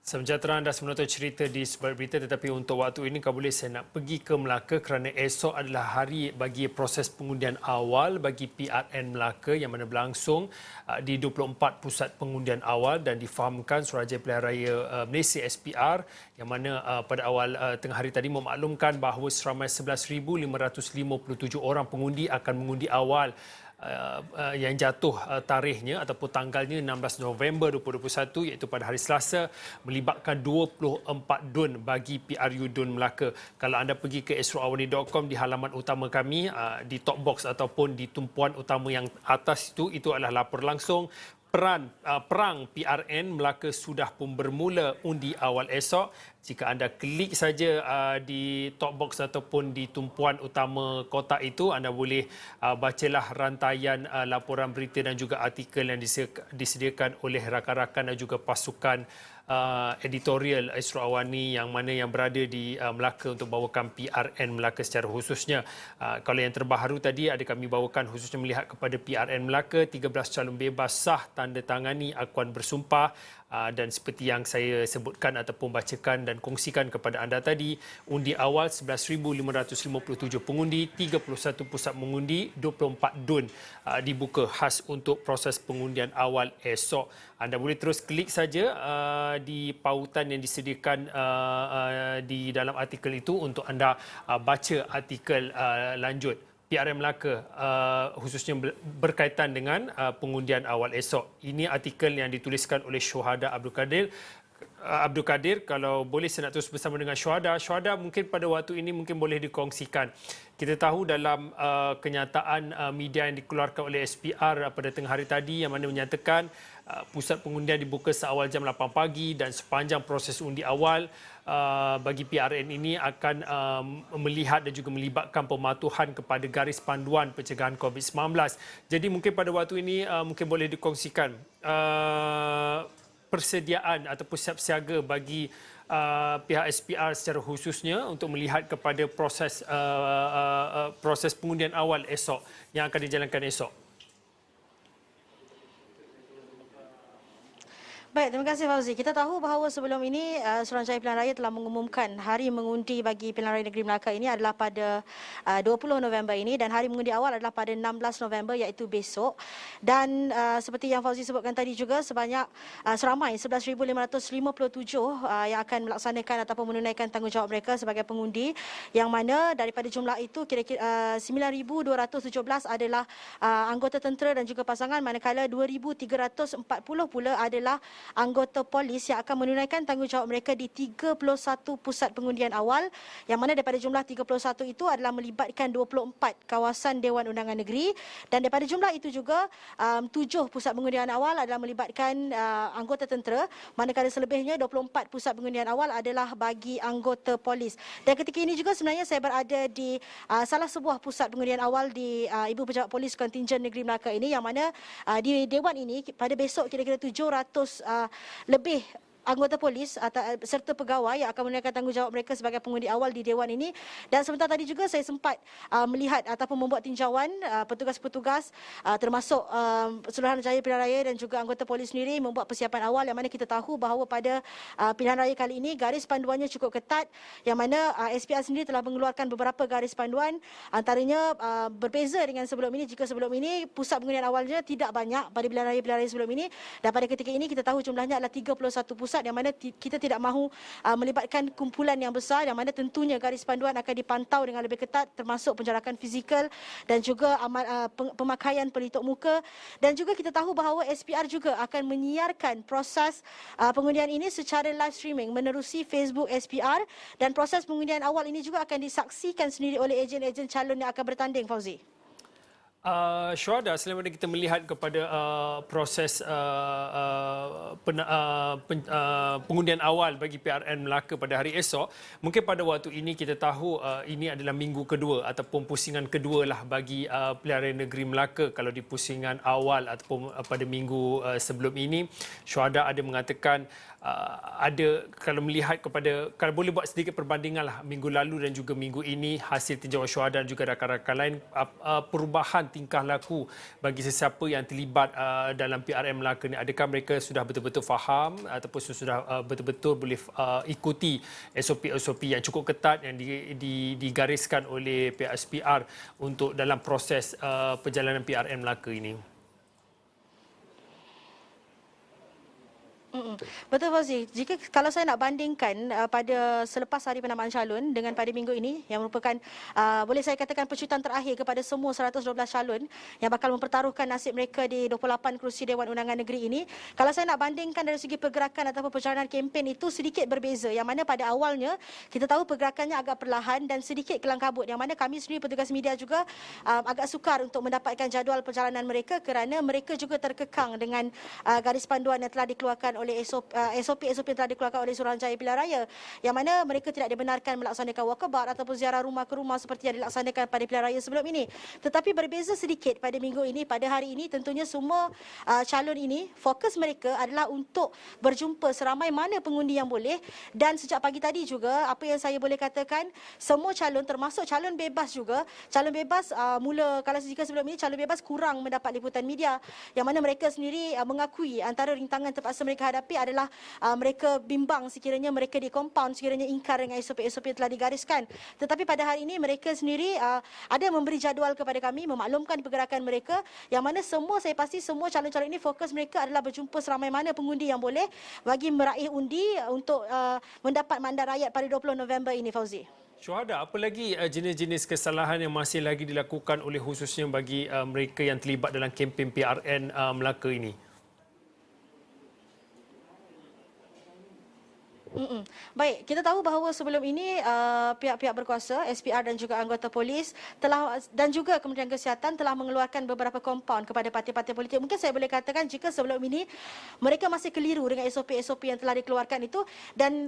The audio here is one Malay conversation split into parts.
Sejahtera anda menonton cerita di Sebalik Berita, tetapi untuk waktu ini kabulih saya nak pergi ke Melaka kerana esok adalah hari bagi proses pengundian awal bagi PRN Melaka yang mana berlangsung di 24 pusat pengundian awal dan difahamkan Suruhanjaya Pilihan Raya Malaysia SPR yang mana pada awal tengah hari tadi memaklumkan bahawa seramai 11,557 orang pengundi akan mengundi awal yang jatuh tarikhnya ataupun tanggalnya 16 November 2021 iaitu pada hari Selasa melibatkan 24 dun bagi PRU Dun Melaka. Kalau anda pergi ke esroawani.com di halaman utama kami di top box ataupun di tumpuan utama yang atas itu adalah lapor langsung perang PRN Melaka sudah pun bermula undi awal esok. Jika anda klik saja di top box ataupun di tumpuan utama kotak itu, anda boleh bacalah rantaian laporan berita dan juga artikel yang disediakan oleh rakan-rakan dan juga pasukan editorial Astro Awani yang mana yang berada di Melaka untuk bawakan PRN Melaka secara khususnya. Kalau yang terbaru tadi ada kami bawakan khususnya melihat kepada PRN Melaka, 13 calon bebas sah tanda tangani akuan bersumpah. Dan seperti yang saya sebutkan ataupun bacakan dan kongsikan kepada anda tadi, undi awal 11,557 pengundi, 31 pusat mengundi, 24 dun dibuka khas untuk proses pengundian awal esok. Anda boleh terus klik saja di pautan yang disediakan di dalam artikel itu untuk anda baca artikel lanjut. PRN Melaka khususnya berkaitan dengan pengundian awal esok. Ini artikel yang dituliskan oleh Syuhada Abdul Kadir. Kalau boleh saya nak terus bersama dengan Syuhada. Syuhada, mungkin pada waktu ini mungkin boleh dikongsikan. Kita tahu dalam kenyataan media yang dikeluarkan oleh SPR pada tengah hari tadi yang mana menyatakan pusat pengundian dibuka seawal jam 8 pagi dan sepanjang proses undi awal bagi PRN ini akan melihat dan juga melibatkan pematuhan kepada garis panduan pencegahan COVID-19. Jadi mungkin pada waktu ini mungkin boleh dikongsikan persediaan ataupun siap siaga bagi pihak SPR secara khususnya untuk melihat kepada proses pengundian awal esok yang akan dijalankan esok. Baik, terima kasih Fauzi. Kita tahu bahawa sebelum ini Suruhanjaya Pilihan Raya telah mengumumkan hari mengundi bagi Pilihan Raya Negeri Melaka ini adalah pada 20 November ini dan hari mengundi awal adalah pada 16 November iaitu besok. Dan seperti yang Fauzi sebutkan tadi juga sebanyak seramai 11,557 yang akan melaksanakan ataupun menunaikan tanggungjawab mereka sebagai pengundi, yang mana daripada jumlah itu kira-kira 9,217 adalah anggota tentera dan juga pasangan, manakala 2,340 pula adalah anggota polis yang akan menunaikan tanggungjawab mereka di 31 pusat pengundian awal, yang mana daripada jumlah 31 itu adalah melibatkan 24 kawasan Dewan Undangan Negeri, dan daripada jumlah itu juga 7 pusat pengundian awal adalah melibatkan anggota tentera, manakala selebihnya 24 pusat pengundian awal adalah bagi anggota polis. Dan ketika ini juga sebenarnya saya berada di salah sebuah pusat pengundian awal di Ibu Pejabat Polis Kontingen Negeri Melaka ini, yang mana di Dewan ini pada besok kira-kira 700 lebih anggota polis serta pegawai yang akan menunaikan tanggungjawab mereka sebagai pengundi awal di Dewan ini. Dan sebentar tadi juga saya sempat melihat ataupun membuat tinjauan petugas-petugas termasuk Suruhanjaya Pilihan Raya dan juga anggota polis sendiri membuat persiapan awal, yang mana kita tahu bahawa pada pilihan raya kali ini garis panduannya cukup ketat, yang mana SPR sendiri telah mengeluarkan beberapa garis panduan, antaranya berbeza dengan sebelum ini. Jika sebelum ini pusat pengundian awalnya tidak banyak pada pilihan raya sebelum ini, dan pada ketika ini kita tahu jumlahnya adalah 31 pusat, yang mana kita tidak mahu melibatkan kumpulan yang besar, yang mana tentunya garis panduan akan dipantau dengan lebih ketat, termasuk penjarakan fizikal dan juga pemakaian pelitup muka. Dan juga kita tahu bahawa SPR juga akan menyiarkan proses pengundian ini secara live streaming menerusi Facebook SPR, dan proses pengundian awal ini juga akan disaksikan sendiri oleh ejen-ejen calon yang akan bertanding, Fauzi. Syuhada, selain kita melihat kepada proses pengundian awal bagi PRN Melaka pada hari esok, mungkin pada waktu ini kita tahu ini adalah minggu kedua ataupun pusingan kedua lah bagi Pilihan Raya Negeri Melaka. Kalau di pusingan awal ataupun pada minggu sebelum ini, Syuhada ada mengatakan ada, kalau melihat kepada, kalau boleh buat sedikit perbandingan lah minggu lalu dan juga minggu ini, hasil tinjauan Syuhada dan juga rakan-rakan lain, perubahan tingkah laku bagi sesiapa yang terlibat dalam PRN Melaka ni? Adakah mereka sudah betul-betul faham ataupun sudah betul-betul boleh ikuti SOP-SOP yang cukup ketat yang digariskan oleh pihak SPR untuk dalam proses perjalanan PRN Melaka ini? Betul Fauzi. Kalau saya nak bandingkan pada selepas hari penamaan calon dengan pada minggu ini yang merupakan boleh saya katakan pecutan terakhir kepada semua 112 calon yang bakal mempertaruhkan nasib mereka di 28 kerusi Dewan Undangan Negeri ini. Kalau saya nak bandingkan dari segi pergerakan ataupun perjalanan kempen itu sedikit berbeza. Yang mana pada awalnya kita tahu pergerakannya agak perlahan dan sedikit kelang kabut. Yang mana kami sendiri petugas media juga agak sukar untuk mendapatkan jadual perjalanan mereka kerana mereka juga terkekang dengan garis panduan yang telah dikeluarkan oleh SOP-SOP yang telah dikeluarkan oleh Suruhanjaya Pilihan Raya, yang mana mereka tidak dibenarkan melaksanakan walkabout ataupun ziarah rumah ke rumah seperti yang dilaksanakan pada pilihan raya sebelum ini. Tetapi berbeza sedikit pada minggu ini, pada hari ini tentunya semua calon ini fokus mereka adalah untuk berjumpa seramai mana pengundi yang boleh, dan sejak pagi tadi juga apa yang saya boleh katakan, semua calon termasuk calon bebas juga, calon bebas kalau jika sebelum ini calon bebas kurang mendapat liputan media, yang mana mereka sendiri mengakui antara rintangan terpaksa mereka hadapi adalah mereka bimbang sekiranya mereka di compound sekiranya ingkar dengan SOP-SOP yang telah digariskan. Tetapi pada hari ini mereka sendiri ada memberi jadual kepada kami, memaklumkan pergerakan mereka, yang mana saya pasti semua calon-calon ini fokus mereka adalah berjumpa seramai mana pengundi yang boleh bagi meraih undi untuk mendapat mandat rakyat pada 20 November ini, Fauzi. Syuhada, apa lagi jenis-jenis kesalahan yang masih lagi dilakukan oleh khususnya bagi mereka yang terlibat dalam kempen PRN Melaka ini? Baik, kita tahu bahawa sebelum ini pihak-pihak berkuasa, SPR dan juga anggota polis dan juga Kementerian Kesihatan telah mengeluarkan beberapa kompaun kepada parti-parti politik. Mungkin saya boleh katakan jika sebelum ini mereka masih keliru dengan SOP-SOP yang telah dikeluarkan itu, dan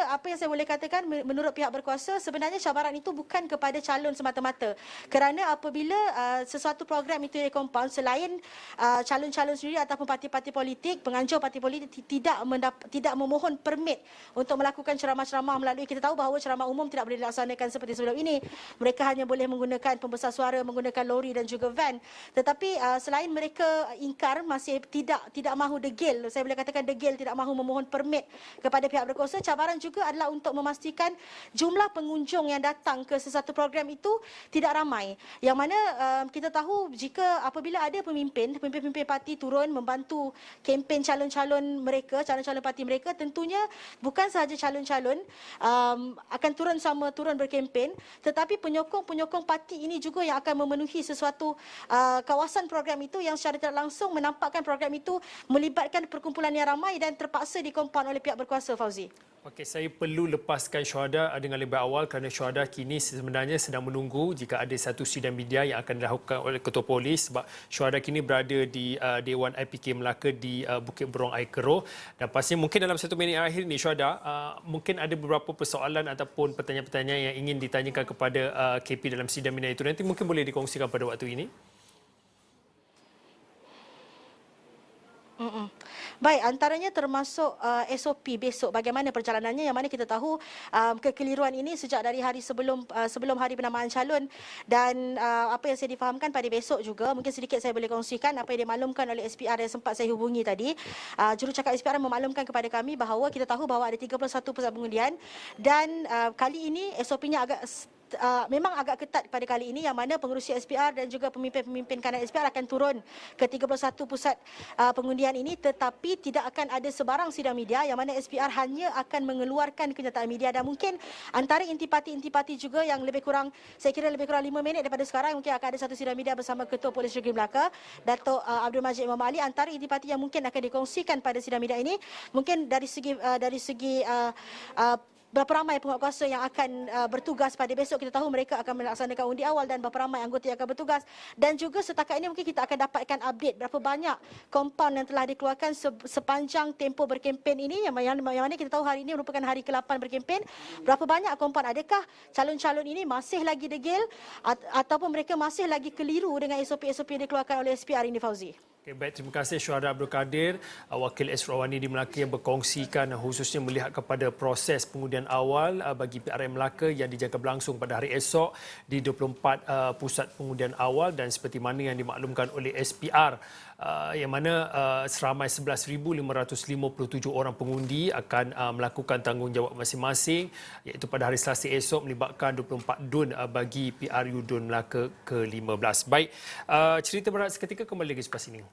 apa yang saya boleh katakan menurut pihak berkuasa, sebenarnya cabaran itu bukan kepada calon semata-mata. Kerana apabila sesuatu program itu dikompaun, selain calon-calon sendiri ataupun parti-parti politik, penganjur parti politik tidak memohon permit untuk melakukan ceramah-ceramah melalui, kita tahu bahawa ceramah umum tidak boleh dilaksanakan seperti sebelum ini. Mereka hanya boleh menggunakan pembesar suara, menggunakan lori dan juga van. Tetapi selain mereka ingkar, masih tidak mahu degil, saya boleh katakan degil, tidak mahu memohon permit kepada pihak berkuasa, cabaran juga adalah untuk memastikan jumlah pengunjung yang datang ke sesuatu program itu tidak ramai. Yang mana kita tahu jika apabila ada pemimpin parti turun membantu kempen calon-calon mereka, calon-calon parti mereka, tentunya bukan sahaja calon-calon akan turun berkempen, tetapi penyokong-penyokong parti ini juga yang akan memenuhi sesuatu kawasan program itu, yang secara tidak langsung menampakkan program itu melibatkan perkumpulan yang ramai dan terpaksa dikompaun oleh pihak berkuasa, Fauzi. Okey, saya perlu lepaskan Syuhada dengan lebih awal kerana Syuhada kini sebenarnya sedang menunggu jika ada satu sidang media yang akan dilakukan oleh Ketua Polis, sebab Syuhada kini berada di Dewan IPK Melaka di Bukit Berong Air Keroh, dan pastinya mungkin dalam 1 minit akhir ini Syuhada, mungkin ada beberapa persoalan ataupun pertanyaan-pertanyaan yang ingin ditanyakan kepada KP dalam sidang media itu, nanti mungkin boleh dikongsikan pada waktu ini. Baik, antaranya termasuk SOP besok, bagaimana perjalanannya, yang mana kita tahu kekeliruan ini sejak dari hari sebelum hari penamaan calon, dan apa yang saya difahamkan pada besok juga, mungkin sedikit saya boleh kongsikan apa yang dimaklumkan oleh SPR yang sempat saya hubungi tadi. Jurucakap SPR memaklumkan kepada kami bahawa kita tahu bahawa ada 31 pusat pengundian, dan kali ini SOP-nya memang agak ketat pada kali ini, yang mana pengerusi SPR dan juga pemimpin-pemimpin kanan SPR akan turun ke 31 pusat pengundian ini, tetapi tidak akan ada sebarang sidang media, yang mana SPR hanya akan mengeluarkan kenyataan media. Dan mungkin antara intipati-intipati juga yang lebih kurang, saya kira lebih kurang 5 minit daripada sekarang, mungkin akan ada satu sidang media bersama Ketua Polis Negeri Melaka, Datuk Abdul Majid Imam Ali. Antara intipati yang mungkin akan dikongsikan pada sidang media ini, mungkin dari segi berapa ramai penguatkuasa yang akan bertugas pada besok. Kita tahu mereka akan melaksanakan undi awal dan berapa ramai anggota yang akan bertugas. Dan juga setakat ini mungkin kita akan dapatkan update berapa banyak kompaun yang telah dikeluarkan sepanjang tempoh berkempen ini, yang mana kita tahu hari ini merupakan hari ke-8 berkempen. Berapa banyak kompaun, adakah calon-calon ini masih lagi degil ataupun mereka masih lagi keliru dengan SOP-SOP yang dikeluarkan oleh SPR ini, Fauzi? Okay, baik, terima kasih Syuhada Abdul Kadir, Wakil Esrawani di Melaka yang berkongsikan khususnya melihat kepada proses pengundian awal bagi PRN Melaka yang dijangka berlangsung pada hari esok di 24 pusat pengundian awal dan seperti mana yang dimaklumkan oleh SPR yang mana seramai 11,557 orang pengundi akan melakukan tanggungjawab masing-masing iaitu pada hari Selasa esok melibatkan 24 DUN bagi PRU DUN Melaka ke-15. Baik, cerita berat seketika kembali lagi selepas ini.